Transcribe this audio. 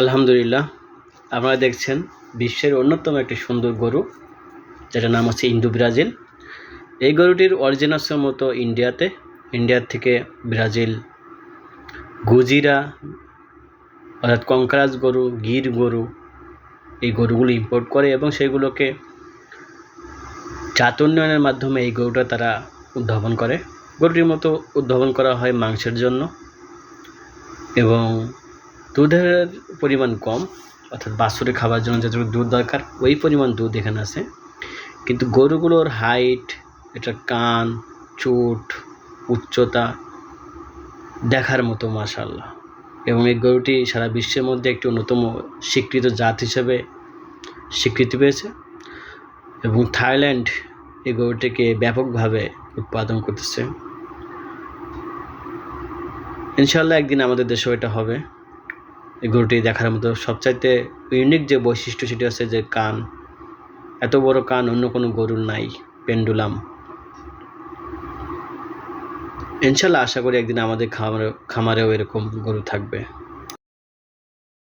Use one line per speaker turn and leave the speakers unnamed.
আলহামদুলিল্লাহ, আপনারা দেখছেন বিশ্বের অন্যতম একটি সুন্দর গরু, যেটার নাম হচ্ছে ইন্দো ব্রাজিল। এই গরুটির অরিজিনাল মতো ইন্ডিয়ার থেকে ব্রাজিল গুজিরা অর্থাৎ কঙ্কারাজ গরু, গির গরু, এই গরুগুলো ইম্পোর্ট করে এবং সেগুলোকে জাত উন্নয়নের মাধ্যমে এই গরুটা তারা উদ্ভাবন করে। গরুটির মতো উদ্ভাবন করা হয় মাংসের জন্য এবং দুধের পরিমাণ কম, অর্থাৎ বাছুরে খাবার জন্য যতটুকু দুধ দরকার ওই পরিমাণ দুধ এখানে আছে। কিন্তু গরুগুলোর হাইট, এটা কান, চুট, উচ্চতা দেখার মতো মাশাআল্লাহ। এবং এই গরুটি সারা বিশ্বের মধ্যে একটি অন্যতম স্বীকৃত জাত হিসেবে স্বীকৃতি পেয়েছে এবং থাইল্যান্ড এই গরুটিকে ব্যাপকভাবে উৎপাদন করতেছে। ইনশাআল্লাহ একদিন আমাদের দেশেও এটা হবে। এই গরুটি দেখার মতো সবচাইতে ইউনিক যে বৈশিষ্ট্য সেটি হচ্ছে যে কান, এত বড় কান অন্য কোনো গরুর নাই, পেন্ডুলাম। ইনশাআল্লাহ আশা করি একদিন আমাদের খামারেও এরকম গরু থাকবে।